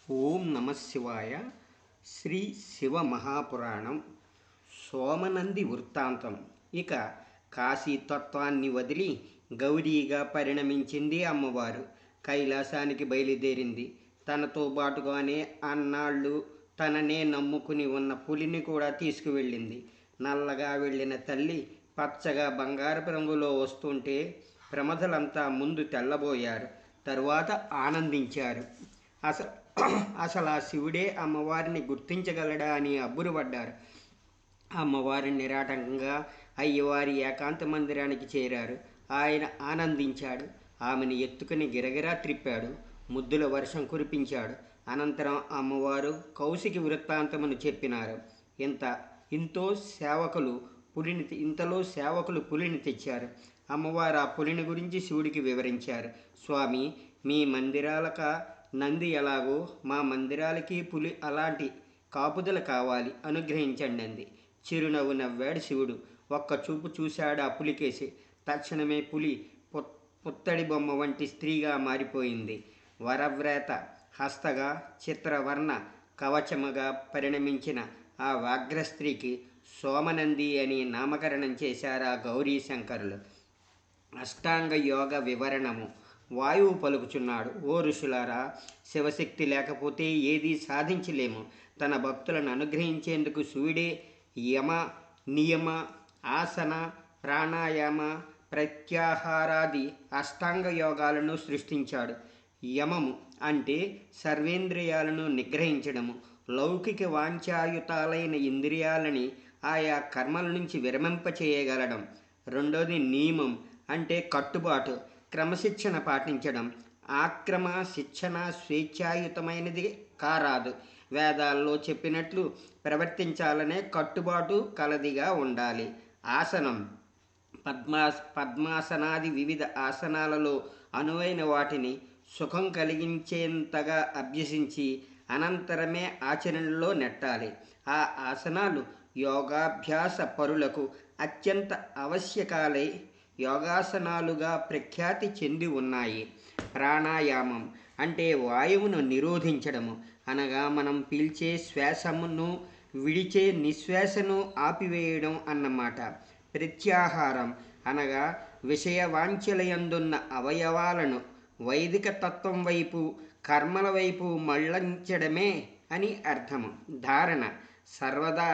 ఓం నమ శివాయ. శ్రీ శివ మహాపురాణం సోమనంది వృత్తాంతం. ఇక కాశీతత్వాన్ని వదిలి గౌరీగా పరిణమించింది అమ్మవారు. కైలాసానికి బయలుదేరింది. తనతో బాటుగానే అన్నాళ్ళు తననే నమ్ముకుని ఉన్న పులిని కూడా తీసుకువెళ్ళింది. నల్లగా వెళ్ళిన తల్లి పచ్చగా బంగారపు రంగులో వస్తుంటే ప్రమదలంతా ముందు తెల్లబోయారు, తరువాత ఆనందించారు. అసలు అసలు ఆ శివుడే అమ్మవారిని గుర్తించగలడా అని అబ్బురపడ్డారు. అమ్మవారిని నిరాటంకంగా అయ్యవారి ఏకాంత మందిరానికి చేరారు. ఆయన ఆనందించాడు. ఆమెను ఎత్తుకుని గిరగిరా త్రిప్పాడు. ముద్దుల వర్షం కురిపించాడు. అనంతరం అమ్మవారు కౌశికి వృత్తాంతమును చెప్పినారు. ఇంతలో సేవకులు పులిని తెచ్చారు. అమ్మవారు ఆ పులిని గురించి శివుడికి వివరించారు. స్వామి, మీ మందిరాలక నంది ఎలాగో మా మందిరాలకి పులి అలాంటి కాపుదల కావాలి, అనుగ్రహించండి అంది. చిరునవ్వు నవ్వాడు శివుడు. ఒక్క చూపు చూశాడు ఆ పులికేసి. తక్షణమే పులి పుత్తడి బొమ్మ వంటి స్త్రీగా మారిపోయింది. వరవ్రేత హస్తగా చిత్రవర్ణ కవచముగా పరిణమించిన ఆ వాగ్రస్త్రీకి సోమనంది అని నామకరణం చేశారు ఆ గౌరీశంకరులు. అష్టాంగ యోగ వివరణము. వాయువు పలుకుచున్నాడు. ఓ ఋషులారా, శివశక్తి లేకపోతే ఏదీ సాధించలేము. తన భక్తులను అనుగ్రహించేందుకు శివుడే యమ, నియమ, ఆసన, ప్రాణాయామ, ప్రత్యాహారాది అష్టాంగ యోగాలను సృష్టించాడు. యమము అంటే సర్వేంద్రియాలను నిగ్రహించడము, లౌకిక వాంఛాయుతాలైన ఇంద్రియాలని ఆయా కర్మల నుంచి విరమింపచేయగలడం. రెండోది నియమం అంటే కట్టుబాటు, క్రమశిక్షణ పాటించడం. ఆక్రమ శిక్షణ స్వేచ్ఛాయుతమైనది కారాదు. వేదాల్లో చెప్పినట్లు ప్రవర్తించాలనే కట్టుబాటు కలదిగా ఉండాలి. ఆసనం పద్మాసనాది వివిధ ఆసనాలలో అనువైన వాటిని సుఖం కలిగించేంతగా అభ్యసించి అనంతరమే ఆచరణలో నెట్టాలి. ఆ ఆసనాలు యోగాభ్యాస పరులకు అత్యంత ఆవశ్యకాలై యోగాసనాలుగా ప్రఖ్యాతి చెంది ఉన్నాయి. ప్రాణాయామం అంటే వాయువును నిరోధించడము, అనగా మనం పీల్చే శ్వాసమును విడిచే నిశ్వాసను ఆపివేయడం అన్నమాట. ప్రత్యాహారం అనగా విషయవాంఛలయందున్న అవయవాలను వైదిక తత్వం వైపు, కర్మల వైపు మళ్లించడమే అని అర్థము. ధారణ సర్వదా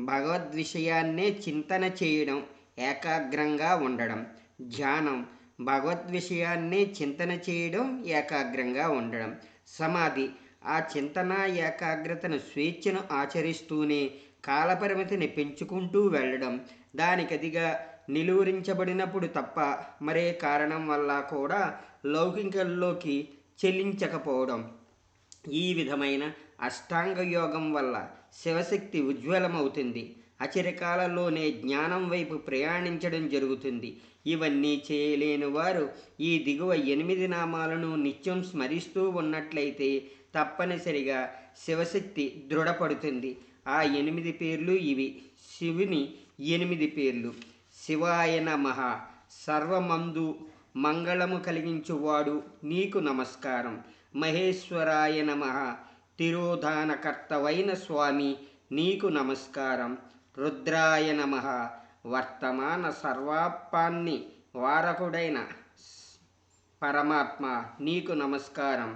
భగవద్విషయాన్నే చింతన చేయడం, ఏకాగ్రంగా ఉండడం. ధ్యానం భగవద్విషయాన్నే చింతన చేయడం, ఏకాగ్రంగా ఉండడం. సమాధి ఆ చింతన ఏకాగ్రతను స్వేచ్ఛను ఆచరిస్తూనే కాలపరిమితిని పెంచుకుంటూ వెళ్ళడం. దానికదిగా నిలువరించబడినప్పుడు తప్ప మరే కారణం వల్ల కూడా లౌకికంలోకి చెల్లించకపోవడం. ఈ విధమైన అష్టాంగ యోగం వల్ల శివశక్తి ఉజ్వలమవుతుంది. అచిరకాలలోనే జ్ఞానం వైపు ప్రయాణించడం జరుగుతుంది. ఇవన్నీ చేయలేని వారు ఈ దిగువ 8 నామాలను నిత్యం స్మరిస్తూ ఉన్నట్లయితే తప్పనిసరిగా శివశక్తి దృఢపడుతుంది. ఆ 8 పేర్లు ఇవి. శివుని 8 పేర్లు. శివాయ నమః. సర్వమందు మంగళము కలిగించువాడు, నీకు నమస్కారం. మహేశ్వరాయ నమః. తిరోధానకర్తవైన స్వామి, నీకు నమస్కారం. రుద్రాయ నమః. వర్తమాన సర్వాపాన్ని వారకుడైన పరమాత్మ, నీకు నమస్కారం.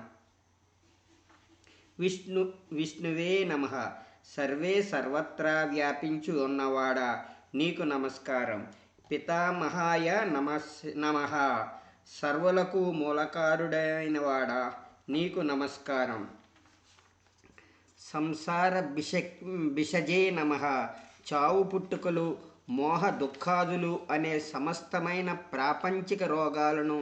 విష్ణువే నమః. సర్వత్రా వ్యాపించి ఉన్నవాడా, నీకు నమస్కారం. పితామహాయ నమః. సర్వులకు మూలకారుడైనవాడా, నీకు నమస్కారం. సంసార బిషజే నమః. చావు పుట్టుకలు, మోహ దుఃఖాదులు అనే సమస్తమైన ప్రాపంచిక రోగాలను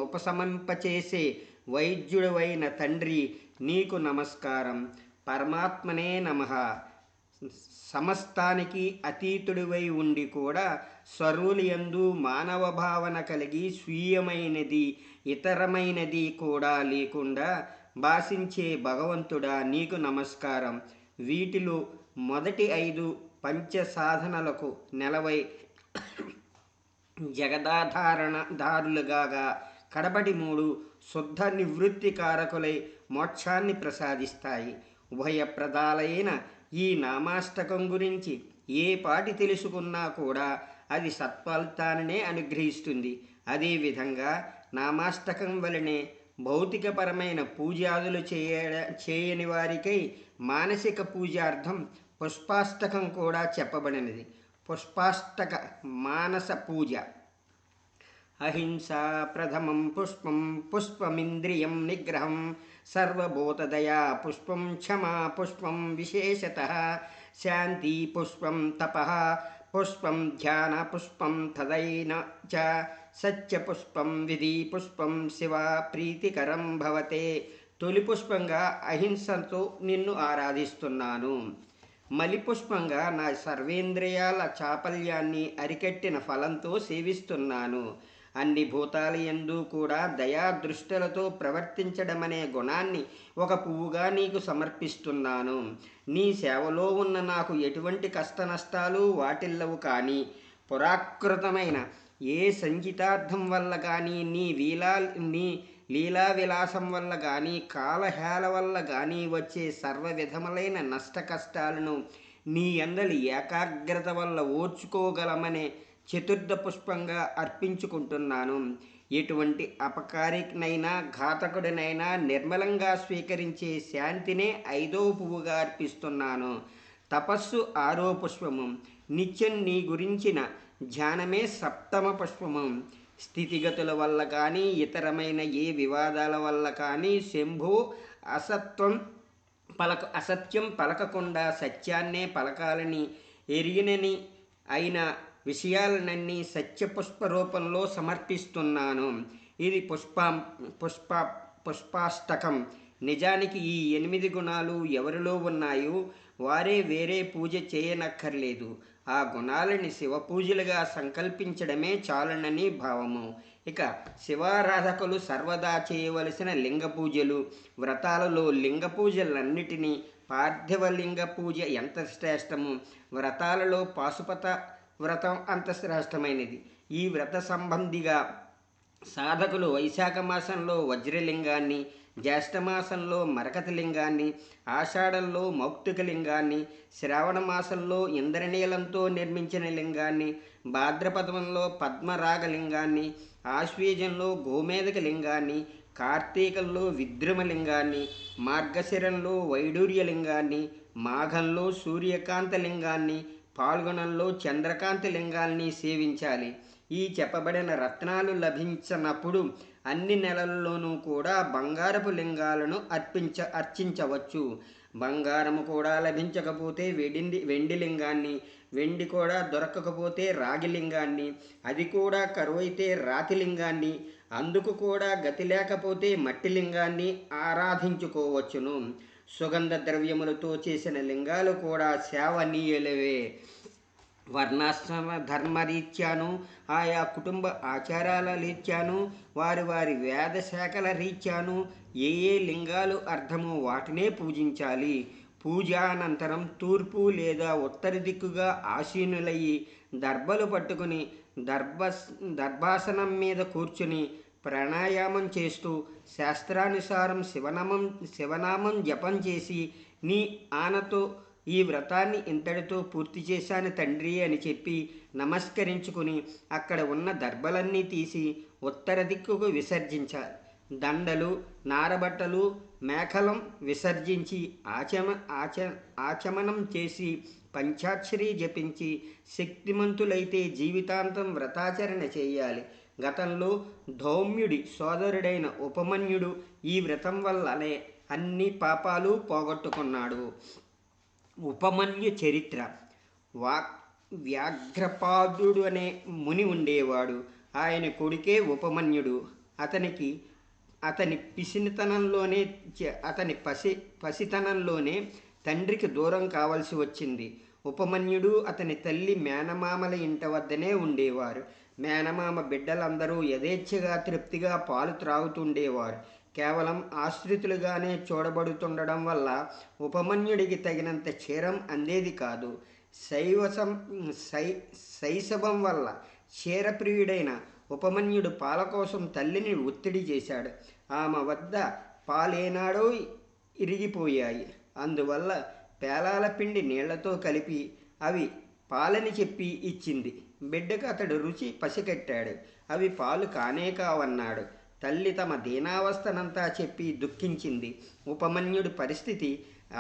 ఉపశమింపచేసే వైద్యుడవైన తండ్రి, నీకు నమస్కారం. పరమాత్మనే నమః. సమస్తానికి అతీతుడివై ఉండి కూడా సర్వులయందు మానవ భావన కలిగి స్వీయమైనది ఇతరమైనది కూడా లేకుండా భాషించే భగవంతుడా, నీకు నమస్కారం. వీటిలో మొదటి 5 పంచసాధనలకు నెలవై జగదాధారులుగా కడపటి 3 శుద్ధ నివృత్తి కారకులై మోక్షాన్ని ప్రసాదిస్తాయి. ఉభయప్రదాలైన ఈ నామాష్టకం గురించి ఏ పాటి తెలుసుకున్నా కూడా అది సత్ఫలితాన్నే అనుగ్రహిస్తుంది. అదేవిధంగా నామాష్టకం వలనే భౌతికపరమైన పూజాదులు చేయని వారికై మానసిక పూజార్థం పుష్పాష్టకం కూడా చెప్పబడినది. పుష్పాష్టక మానస పూజ. అహింసా ప్రథమం పుష్పం పుష్పమింద్రియం నిగ్రహం సర్వభూతదయా పుష్పం క్షమా పుష్పం విశేషతః శాంతి పుష్పం తపః పుష్పం ధ్యాన పుష్పం తదైన చ సత్యపుష్పం విధి పుష్పం శివ ప్రీతికరం భవతే. తొలి పుష్పంగా అహింసతో నిన్ను ఆరాధిస్తున్నాను. మలిపుష్పంగా నా సర్వేంద్రియాల చాపల్యాన్ని అరికట్టిన ఫలంతో సేవిస్తున్నాను. అన్ని భూతాల యందు కూడా దయాదృష్టులతో ప్రవర్తించడమనే గుణాన్ని ఒక పువ్వుగా నీకు సమర్పిస్తున్నాను. నీ సేవలో ఉన్న నాకు ఎటువంటి కష్టనష్టాలు వాటిల్లవు. కానీ పురాకృతమైన ఏ సంచితార్థం వల్ల కానీ నీ లీలా విలాసం వల్ల కానీ కాలహేళ వల్ల కానీ వచ్చే సర్వ విధములైన నష్ట కష్టాలను నీ అందలి ఏకాగ్రత వల్ల ఓర్చుకోగలమనే చతుర్థ పుష్పంగా అర్పించుకుంటున్నాను. ఎటువంటి అపకారినైనా ఘాతకుడినైనా నిర్మలంగా స్వీకరించే శాంతినే 5వ పువ్వుగా అర్పిస్తున్నాను. తపస్సు 6వ పుష్పము. నిత్యం నీ గురించిన ధ్యానమే 7వ పుష్పము. స్థితిగతుల వల్ల కానీ ఇతరమైన ఏ వివాదాల వల్ల కానీ శంభో అసత్యం పలకకుండా సత్యాన్నే పలకాలని ఎరిగినని అయిన విషయాలనన్నీ సత్యపుష్ప రూపంలో సమర్పిస్తున్నాను. ఇది పుష్పాష్టకం. నిజానికి ఈ 8 గుణాలు ఎవరిలో ఉన్నాయో వారే వేరే పూజ చేయనక్కర్లేదు. ఆ గుణాలని శివపూజలుగా సంకల్పించడమే చాలునని భావము. ఇక శివారాధకులు సర్వదా చేయవలసిన లింగ పూజలు. వ్రతాలలో లింగ పూజలన్నిటినీ పార్థివ లింగ పూజ ఎంత శ్రేష్టము, వ్రతాలలో పాశుపత వ్రతం అంత శ్రేష్టమైనది. ఈ వ్రత సంబంధిగా సాధకులు వైశాఖ మాసంలో వజ్రలింగాన్ని, జ్యేష్ఠమాసంలో మరకత లింగాన్ని, ఆషాఢంలో మౌక్తిక లింగాన్ని, శ్రావణ మాసంలో ఇంద్రనీలంతో నిర్మించిన లింగాన్ని, భాద్రపదంలో పద్మరాగలింగాన్ని, ఆశ్వేజంలో గోమేదక లింగాన్ని, కార్తీకంలో విద్రుమలింగాన్ని, మార్గశిరంలో వైడూర్యలింగాన్ని, మాఘంలో సూర్యకాంత లింగాన్ని, పాల్గొనంలో చంద్రకాంతి లింగాల్ని సేవించాలి. ఈ చెప్పబడిన రత్నాలు లభించనప్పుడు అన్ని నెలల్లోనూ కూడా బంగారపు లింగాలను అర్చించవచ్చు. బంగారము కూడా లభించకపోతే వెండి లింగాన్ని, వెండి కూడా దొరకకపోతే రాగి లింగాన్ని, అది కూడా కరువైతే రాతి లింగాన్ని, అందుకు కూడా గతి లేకపోతే మట్టి లింగాన్ని ఆరాధించుకోవచ్చును. సుగంధ ద్రవ్యములతో చేసిన లింగాలు కూడా సేవనీయులవే. వర్ణాశ్రమ ధర్మరీత్యాను, ఆయా కుటుంబ ఆచారాల రీత్యాను, వారి వారి వేదశాఖల రీత్యాను ఏ లింగాలు అర్థమో వాటినే పూజించాలి. పూజానంతరం తూర్పు లేదా ఉత్తర దిక్కుగా ఆసీనులయ్యి దర్భలు పట్టుకుని దర్భాసనం మీద కూర్చుని ప్రాణాయామం చేస్తూ శాస్త్రానుసారం శివనామం జపం చేసి నీ ఆనతో ఈ వ్రతాన్ని ఇంతటితో పూర్తి చేశాను తండ్రి అని చెప్పి నమస్కరించుకుని అక్కడ ఉన్న దర్భలన్నీ తీసి ఉత్తర దిక్కుకు విసర్జించాలి. దండలు, నారబట్టలు, మేఖలం విసర్జించి ఆచమనం చేసి పంచాక్షరి జపించి శక్తిమంతులైతే జీవితాంతం వ్రతాచరణ చేయాలి. గతంలో ధౌమ్యుడి సోదరుడైన ఉపమన్యుడు ఈ వ్రతం వల్లనే అన్ని పాపాలు పోగొట్టుకున్నాడు. ఉపమన్యు చరిత్ర. వ్యాఘ్రపాదుడు అనే ముని ఉండేవాడు. ఆయన కొడుకే ఉపమన్యుడు. అతని పసితనంలోనే తండ్రికి దూరం కావలసి వచ్చింది. ఉపమన్యుడు అతని తల్లి మేనమామల ఇంట వద్దనే ఉండేవారు. మేనమామ బిడ్డలందరూ యథేచ్ఛగా తృప్తిగా పాలు త్రాగుతుండేవారు. కేవలం ఆశ్రితులుగానే చూడబడుతుండడం వల్ల ఉపమన్యుడికి తగినంత క్షీరం అందేది కాదు. శైశవం వల్ల క్షీరప్రియుడైన ఉపమన్యుడు పాల కోసం తల్లిని ఒత్తిడి చేశాడు. ఆమె వద్ద పాలేనాడో ఇరిగిపోయాయి. అందువల్ల పేలాల పిండి నీళ్లతో కలిపి అవి పాలని చెప్పి ఇచ్చింది. బిడ్డకు అతడు రుచి పసిగట్టాడు. అవి పాలు కానే కావన్నాడు. తల్లి తమ దీనావస్థనంతా చెప్పి దుఃఖించింది. ఉపమన్యుడి పరిస్థితి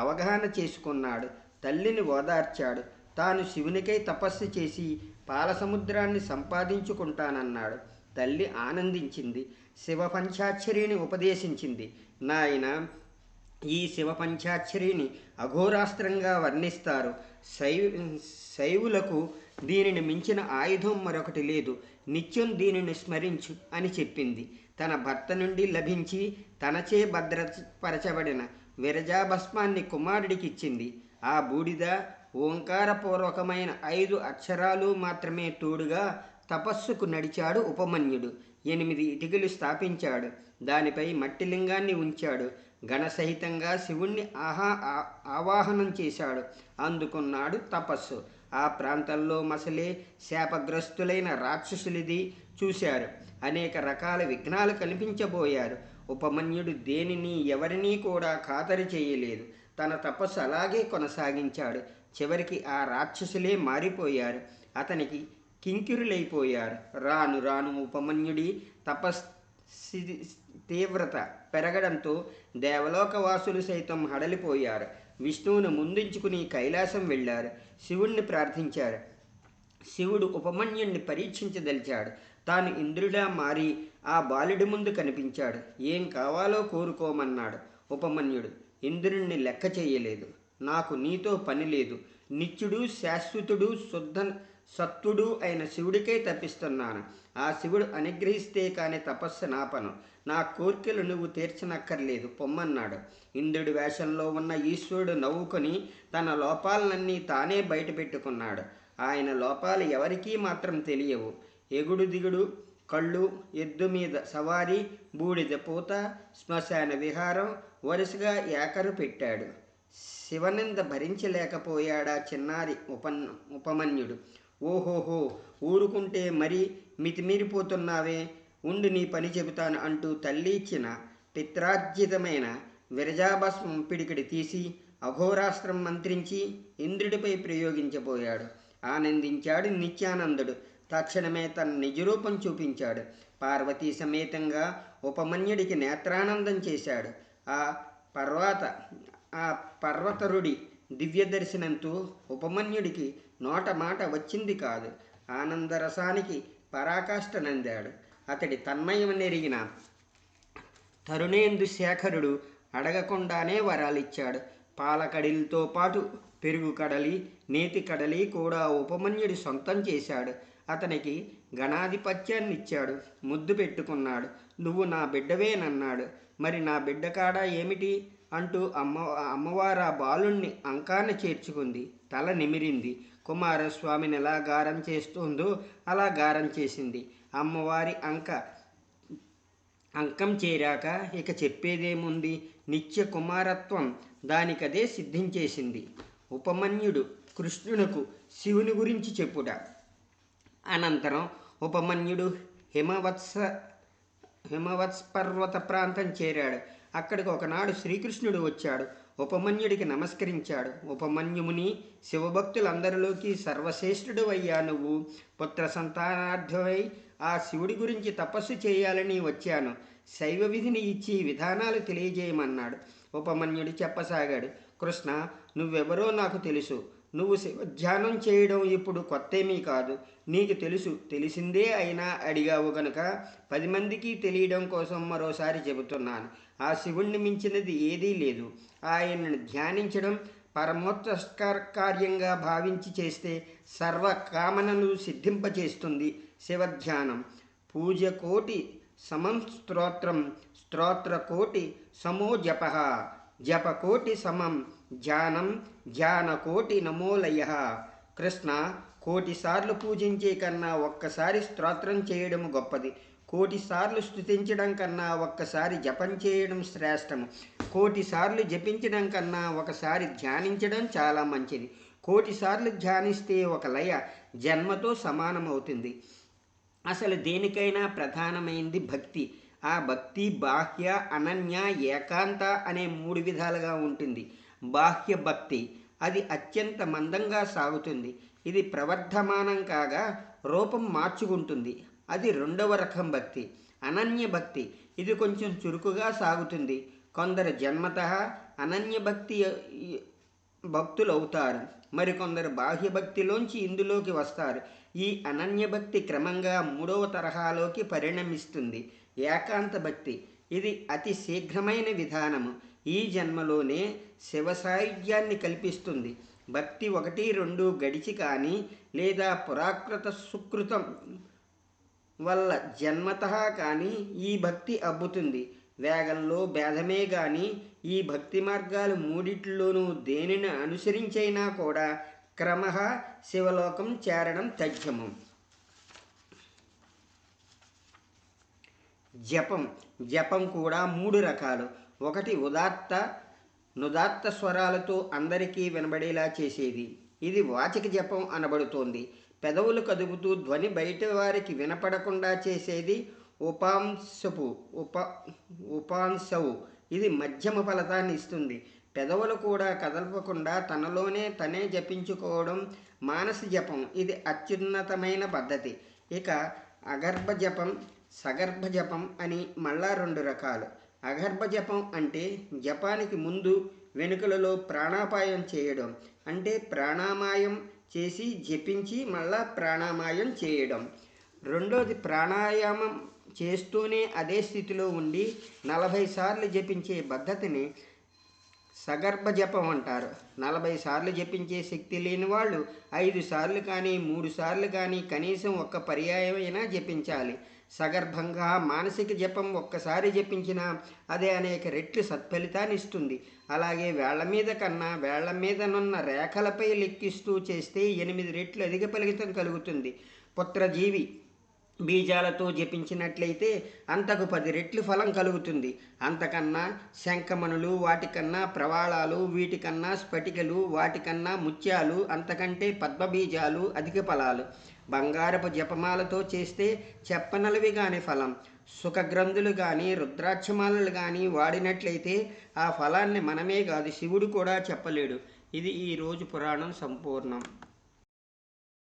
అవగాహన చేసుకున్నాడు. తల్లిని ఓదార్చాడు. తాను శివునికై తపస్సు చేసి పాల సముద్రాన్ని సంపాదించుకుంటానన్నాడు. తల్లి ఆనందించింది. శివ పంచాక్షరిని ఉపదేశించింది. నాయన, ఈ శివ పంచాక్షరిని అఘోరాస్త్రంగా వర్ణిస్తారు. శైవులకు దీనిని మించిన ఆయుధం మరొకటి లేదు. నిత్యం దీనిని స్మరించు అని చెప్పింది. తన భర్త నుండి లభించి తనచే భద్రపరచబడిన విరజాభస్మాన్ని కుమారుడికిచ్చింది. ఆ బూడిద ఓంకారపూర్వకమైన 5 అక్షరాలు మాత్రమే తోడుగా తపస్సుకు నడిచాడు ఉపమన్యుడు. 8 ఇటుకలు స్థాపించాడు. దానిపై మట్టి లింగాన్ని ఉంచాడు. గణసహితంగా శివుణ్ణి ఆవాహనం చేశాడు. అందుకున్నాడు తపస్సు. ఆ ప్రాంతంలో మసలే శాపగ్రస్తులైన రాక్షసులిది చూశారు. అనేక రకాల విఘ్నాలు కనిపించబోయారు. ఉపమన్యుడు దేనిని ఎవరినీ కూడా ఖాతరు చేయలేదు. తన తపస్సు అలాగే కొనసాగించాడు. చివరికి ఆ రాక్షసులే మారిపోయారు. అతనికి కింకిరులైపోయారు. రాను రాను ఉపమన్యుడి తీవ్రత పెరగడంతో దేవలోకవాసులు సైతం హడలిపోయారు. విష్ణువును ముందుంచుకుని కైలాసం వెళ్ళారు. శివుణ్ణి ప్రార్థించారు. శివుడు ఉపమన్యుణ్ణి పరీక్షించదలిచాడు. తాను ఇంద్రుడా మారి ఆ బాలుడి ముందు కనిపించాడు. ఏం కావాలో కోరుకోమన్నాడు. ఉపమన్యుడు ఇంద్రుణ్ణి లెక్క చేయలేదు. నాకు నీతో పని లేదు. నిత్యుడు, శాశ్వతుడు, సత్తుడు అయిన శివుడికై తప్పిస్తున్నాను. ఆ శివుడు అనుగ్రహిస్తే కాని తపస్సు నాపను. నా కోర్కెలు నువ్వు తీర్చనక్కర్లేదు, పొమ్మన్నాడు. ఇంద్రుడి వేషంలో ఉన్న ఈశ్వరుడు నవ్వుకొని తన లోపాలనన్నీ తానే బయటపెట్టుకున్నాడు. ఆయన లోపాలు ఎవరికీ మాత్రం తెలియవు. ఎగుడు దిగుడు, కళ్ళు, ఎద్దు మీద సవారీ, బూడిద పూత, శ్మశాన విహారం వరుసగా ఏకరు పెట్టాడు. శివనింద భరించలేకపోయాడా చిన్నారి ఉపమన్యుడు. ఓహోహో, ఊరుకుంటే మరీ మితిమీరిపోతున్నావే, ఉండి నీ పని చెబుతాను అంటూ తల్లి ఇచ్చిన పిత్రార్జితమైన విరజాభస్మం పిడికిడి తీసి అఘోరాస్త్రం మంత్రించి ఇంద్రుడిపై ప్రయోగించబోయాడు. ఆనందించాడు నిత్యానందుడు. తక్షణమే తన నిజరూపం చూపించాడు. పార్వతీ సమేతంగా ఉపమన్యుడికి నేత్రానందం చేశాడు. ఆ పర్వతరుడి దివ్య దర్శనంతో ఉపమన్యుడికి నోట మాట వచ్చింది కాదు. ఆనందరసానికి పరాకాష్ఠ నందాడు. అతడి తన్మయం నెరిగిన తరుణేందు శేఖరుడు అడగకుండానే వరాలిచ్చాడు. పాలకడిలతో పాటు పెరుగు కడలి, నేతి కడలి కూడా ఉపమన్యుడి సొంతం చేశాడు. అతనికి గణాధిపత్యాన్నిచ్చాడు. ముద్దు పెట్టుకున్నాడు. నువ్వు నా బిడ్డవేనన్నాడు. మరి నా బిడ్డ కాడా ఏమిటి అంటూ అమ్మవారు ఆ బాలుణ్ణి అంకాన చేర్చుకుంది. తల నిమిరింది. కుమారస్వామిని ఎలా గారం చేస్తుందో అలా గారం చేసింది. అమ్మవారి అంకం చేరాక ఇక చెప్పేదేముంది? నిత్య కుమారత్వం దానికదే సిద్ధించేసింది. ఉపమన్యుడు కృష్ణునకు శివుని గురించి చెప్పుట. అనంతరం ఉపమన్యుడు హిమవత్స్ పర్వత ప్రాంతం చేరాడు. అక్కడికి ఒకనాడు శ్రీకృష్ణుడు వచ్చాడు. ఉపమన్యుడికి నమస్కరించాడు. ఉపమన్యుముని, శివభక్తులందరిలోకి సర్వశ్రేష్ఠుడు అయ్యా నువ్వు. పుత్ర సంతానార్థమై ఆ శివుడి గురించి తపస్సు చేయాలని వచ్చాను. శైవ విధిని ఇచ్చి విధానాలు తెలియజేయమన్నాడు. ఉపమన్యుడు చెప్పసాగాడు. కృష్ణ, నువ్వెవరో నాకు తెలుసు. నువ్వు శివధ్యానం చేయడం ఇప్పుడు కొత్తేమీ కాదు. నీకు తెలిసిందే అయినా అడిగావు గనుక 10 మందికి తెలియడం కోసం మరోసారి చెబుతున్నాను. ఆ శివుణ్ణి మించినది ఏదీ లేదు. ఆయనను ధ్యానించడం పరమోత్కర్షకార్యంగా భావించి చేస్తే సర్వకామనలు సిద్ధింపచేస్తుంది. శివధ్యానం పూజ కోటి సమం స్తోత్రం, స్తోత్రకోటి సమో జప, జపకోటి సమం ధ్యానం, ధ్యానకోటి నమోలయ. కృష్ణ, 1,000,000 సార్లు పూజించే కన్నా ఒక్కసారి స్తోత్రం చేయడం గొప్పది. 1,000,000 సార్లు స్తుతించడం కన్నా ఒక్కసారి జపం చేయడం శ్రేష్టము. 1,000,000 సార్లు జపించడం కన్నా ఒకసారి ధ్యానించడం చాలా మంచిది. 1,000,000 సార్లు ధ్యానిస్తే ఒక లయ జన్మతో సమానమవుతుంది. అసలు దేనికైనా ప్రధానమైంది భక్తి. ఆ భక్తి బాహ్య, అనన్య, ఏకాంత అనే 3 విధాలుగా ఉంటుంది. బాహ్య భక్తి అది అత్యంత మందంగా సాగుతుంది. ఇది ప్రవర్ధమానం కాగా రూపం మార్చుకుంటుంది. అది 2వ రకం భక్తి. అనన్య భక్తి ఇది కొంచెం చురుకుగా సాగుతుంది. కొందరు జన్మతః అనన్య భక్తులు అవుతారు. మరికొందరు బాహ్య భక్తిలోంచి ఇందులోకి వస్తారు. ఈ అనన్య భక్తి క్రమంగా 3వ తరహాలోకి పరిణమిస్తుంది. ఏకాంత భక్తి ఇది అతి శీఘ్రమైన విధానము. ఈ జన్మలోనే శివ సాయుధ్యాన్ని కల్పిస్తుంది. భక్తి 1, 2 గడిచి కానీ లేదా పురాకృత సుకృతం వల్ల జన్మతః కానీ ఈ భక్తి అబ్బుతుంది. వేగంలో భేదమే గాని ఈ భక్తి మార్గాలు మూడిట్లోనూ దేనిని అనుసరించైనా కూడా క్రమః శివలోకం చేరడం తథ్యము. జపం కూడా 3 రకాలు. ఒకటి నుదాత్త స్వరాలతో అందరికీ వినబడేలా చేసేది. ఇది వాచిక జపం అనబడుతోంది. పెదవులు కదుపుతూ ధ్వని బయట వారికి వినపడకుండా చేసేది ఉపాంశవు. ఇది మధ్యమ ఫలితాన్ని ఇస్తుంది. పెదవులు కూడా కదలపకుండా తనలోనే తనే జపించుకోవడం మానస జపం. ఇది అత్యున్నతమైన పద్ధతి. ఇక అగర్భ జపం, సగర్భ జపం అని మళ్ళా 2 రకాలు. అగర్భ జపం అంటే జపానికి ముందు వెనుకలలో ప్రాణాపాయం చేయడం. అంటే ప్రాణామాయం చేసి జపించి మళ్ళా ప్రాణామాయం చేయడం. రెండోది ప్రాణాయామం చేస్తూనే అదే స్థితిలో ఉండి 40 సార్లు జపించే పద్ధతిని సగర్భ జపం అంటారు. 40 సార్లు జపించే శక్తి లేని వాళ్ళు 5 సార్లు కానీ 3 సార్లు కానీ కనీసం 1 పర్యాయమైనా జపించాలి. సగర్భంగా మానసిక జపం ఒక్కసారి జపించినా అదే అనేక రెట్లు సత్ఫలితాన్ని ఇస్తుంది. అలాగే వేళ్ల మీదనున్న రేఖలపై లెక్కిస్తూ చేస్తే 8 రెట్లు అధిక ఫలితం కలుగుతుంది. పుత్రజీవి బీజాలతో జపించినట్లయితే అంతకు 10 రెట్లు ఫలం కలుగుతుంది. అంతకన్నా శంఖమణులు, వాటికన్నా ప్రవాళాలు, వీటికన్నా స్ఫటికలు, వాటికన్నా ముత్యాలు, అంతకంటే పద్మబీజాలు అధిక ఫలాలు. బంగారపు జపమాలతో చేస్తే చెప్పనలవి కాని ఫలం. సుఖగ్రంథులు కానీ రుద్రాక్షమాలలు కానీ వాడినట్లయితే ఆ ఫలాన్ని మనమే కాదు శివుడు కూడా చెప్పలేడు. ఇది ఈరోజు పురాణం సంపూర్ణం.